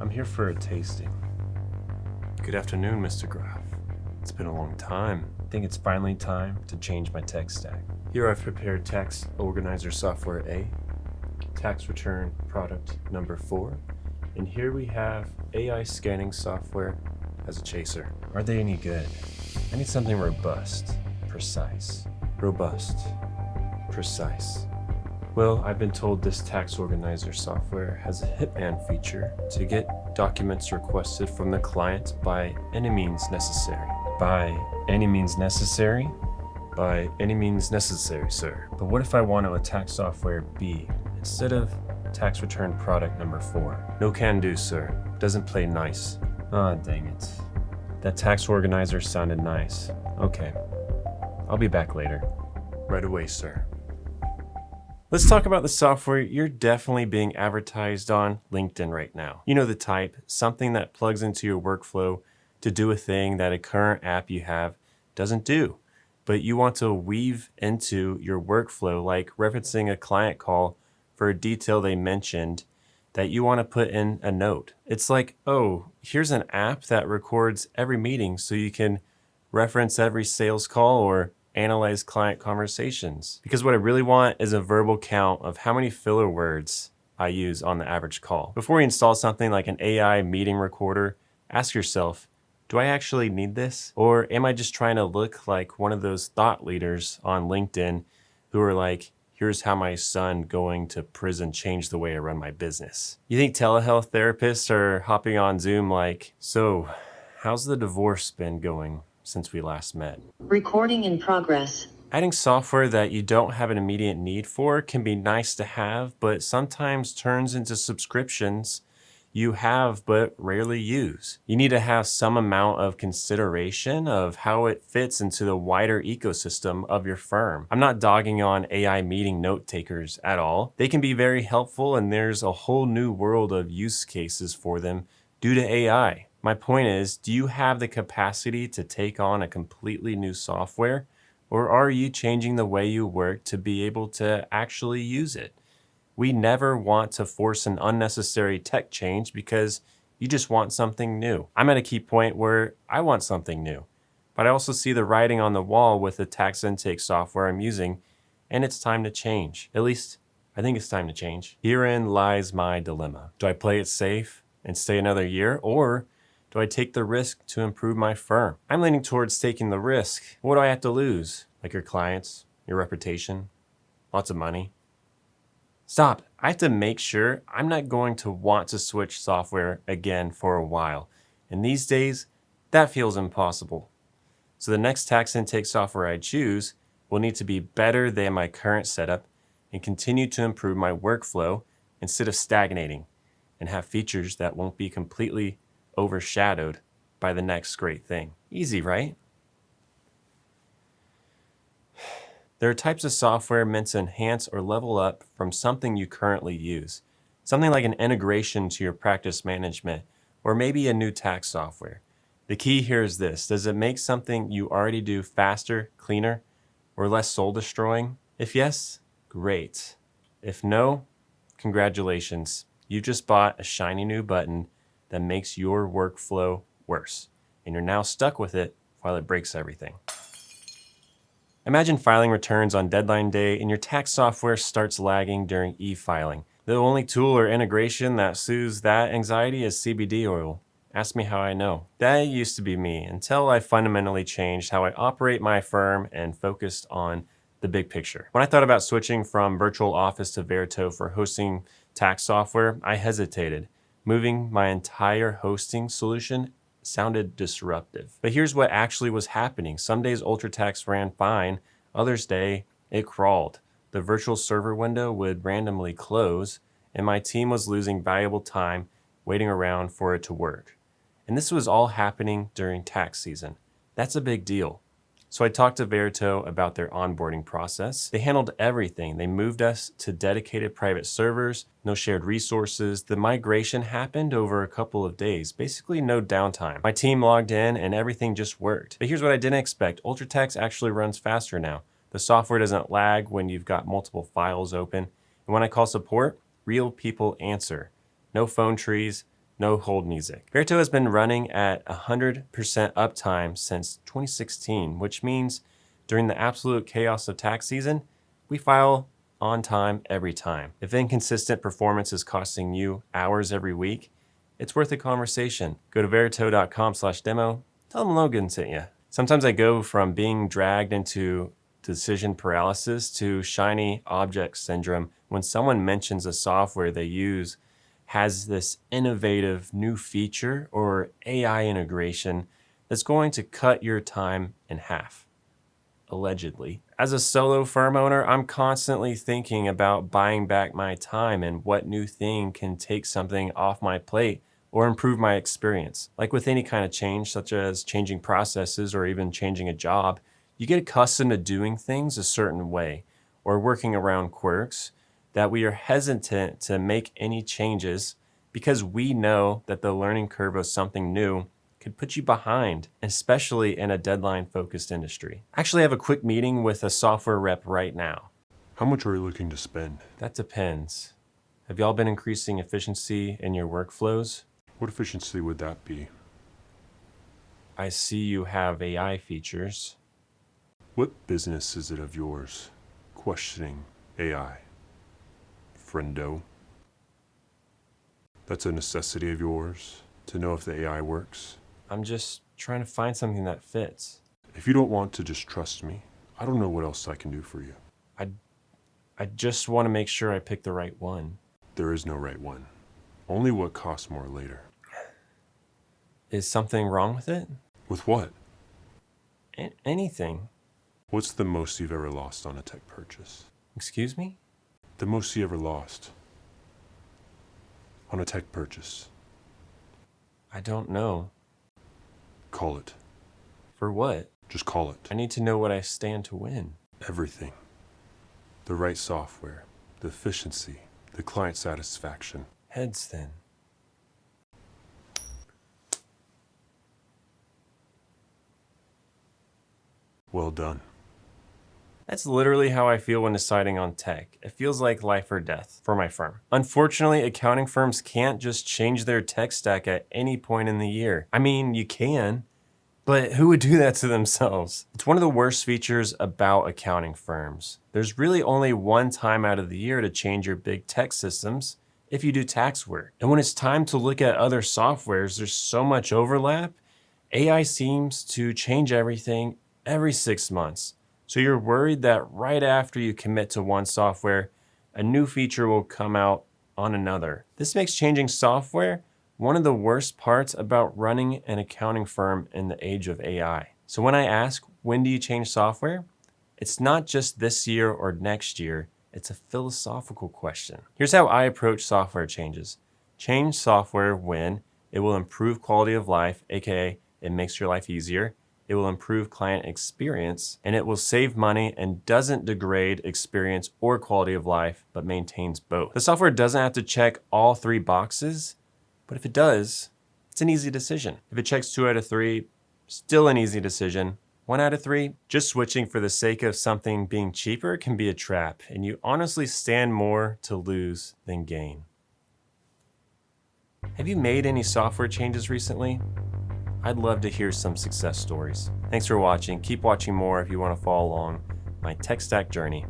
I'm here for a tasting. Good afternoon, Mr. Graf. It's been a long time. I think it's finally time to change my tech stack. Here I've prepared Tax Organizer Software A, Tax Return Product number 4, and here we have AI scanning software as a chaser. Are they any good? I need something robust, precise. Robust, precise. Well, I've been told this tax organizer software has a hitman feature to get documents requested from the client by any means necessary. By any means necessary? By any means necessary, sir. But what if I want to attack software B instead of tax return product number 4? No can do, sir. Doesn't play nice. Ah, dang it. That tax organizer sounded nice. Okay. I'll be back later. Right away, sir. Let's talk about the software you're definitely being advertised on LinkedIn right now. You know the type, something that plugs into your workflow to do a thing that a current app you have doesn't do, but you want to weave into your workflow, like referencing a client call for a detail they mentioned that you want to put in a note. It's like, oh, here's an app that records every meeting so you can reference every sales call or analyze client conversations. Because what I really want is a verbal count of how many filler words I use on the average call. Before you install something like an AI meeting recorder, ask yourself, do I actually need this? Or am I just trying to look like one of those thought leaders on LinkedIn who are like, here's how my son going to prison changed the way I run my business? You think telehealth therapists are hopping on Zoom like, so how's the divorce been going since we last met? Recording in progress. Adding software that you don't have an immediate need for can be nice to have, but sometimes turns into subscriptions you have but rarely use. You need to have some amount of consideration of how it fits into the wider ecosystem of your firm. I'm not dogging on AI meeting note takers at all. They can be very helpful, and there's a whole new world of use cases for them due to AI. My point is, do you have the capacity to take on a completely new software, or are you changing the way you work to be able to actually use it? We never want to force an unnecessary tech change because you just want something new. I'm at a key point where I want something new, but I also see the writing on the wall with the tax intake software I'm using, and it's time to change. At least, I think it's time to change. Herein lies my dilemma. Do I play it safe and stay another year, or do I take the risk to improve my firm? I'm leaning towards taking the risk. What do I have to lose? Like your clients, your reputation, lots of money. Stop. I have to make sure I'm not going to want to switch software again for a while. And these days, that feels impossible. So the next tax intake software I choose will need to be better than my current setup and continue to improve my workflow instead of stagnating, and have features that won't be completely overshadowed by the next great thing. Easy, right? There are types of software meant to enhance or level up from something you currently use. Something like an integration to your practice management, or maybe a new tax software. The key here is this: does it make something you already do faster, cleaner, or less soul destroying? If yes, great. If no, congratulations. You just bought a shiny new button that makes your workflow worse, and you're now stuck with it while it breaks everything. Imagine filing returns on deadline day and your tax software starts lagging during e-filing. The only tool or integration that soothes that anxiety is CBD oil. Ask me how I know. That used to be me until I fundamentally changed how I operate my firm and focused on the big picture. When I thought about switching from Virtual Office to Verito for hosting tax software, I hesitated. Moving my entire hosting solution sounded disruptive. But here's what actually was happening. Some days UltraTax ran fine, others day it crawled. The virtual server window would randomly close, and my team was losing valuable time waiting around for it to work. And this was all happening during tax season. That's a big deal. So I talked to Verito about their onboarding process. They handled everything. They moved us to dedicated private servers, no shared resources. The migration happened over a couple of days, basically no downtime. My team logged in and everything just worked. But here's what I didn't expect. UltraTax actually runs faster now. The software doesn't lag when you've got multiple files open. And when I call support, real people answer. No phone trees, no hold music. Verito has been running at 100% uptime since 2016, which means during the absolute chaos of tax season, we file on time every time. If inconsistent performance is costing you hours every week, it's worth a conversation. Go to verito.com/demo. Tell them Logan sent you. Sometimes I go from being dragged into decision paralysis to shiny object syndrome when someone mentions a software they use has this innovative new feature or AI integration that's going to cut your time in half. Allegedly. As a solo firm owner, I'm constantly thinking about buying back my time and what new thing can take something off my plate or improve my experience. Like with any kind of change, such as changing processes or even changing a job, you get accustomed to doing things a certain way or working around quirks that we are hesitant to make any changes because we know that the learning curve of something new could put you behind, especially in a deadline-focused industry. Actually, I have a quick meeting with a software rep right now. How much are you looking to spend? That depends. Have y'all been increasing efficiency in your workflows? What efficiency would that be? I see you have AI features. What business is it of yours questioning AI? Friendo. That's a necessity of yours to know if the AI works? I'm just trying to find something that fits. If you don't want to just trust me, I don't know what else I can do for you. I just want to make sure I pick the right one. There is no right one. Only what costs more later. Is something wrong with it? With what? Anything. What's the most you've ever lost on a tech purchase? Excuse me? The most you ever lost on a tech purchase. I don't know. Call it. For what? Just call it. I need to know what I stand to win. Everything. The right software, the efficiency, the client satisfaction. Heads then. Well done. That's literally how I feel when deciding on tech. It feels like life or death for my firm. Unfortunately, accounting firms can't just change their tech stack at any point in the year. I mean, you can, but who would do that to themselves? It's one of the worst features about accounting firms. There's really only one time out of the year to change your big tech systems if you do tax work. And when it's time to look at other softwares, there's so much overlap. AI seems to change everything every 6 months. So you're worried that right after you commit to one software, a new feature will come out on another. This makes changing software one of the worst parts about running an accounting firm in the age of AI. So when I ask, when do you change software? It's not just this year or next year, it's a philosophical question. Here's how I approach software changes. Change software when it will improve quality of life, aka it makes your life easier. It will improve client experience, and it will save money and doesn't degrade experience or quality of life, but maintains both. The software doesn't have to check all 3 boxes, but if it does, it's an easy decision. If it checks 2 out of 3, still an easy decision. 1 out of 3, just switching for the sake of something being cheaper can be a trap, and you honestly stand more to lose than gain. Have you made any software changes recently? I'd love to hear some success stories. Thanks for watching. Keep watching more if you want to follow along my tech stack journey.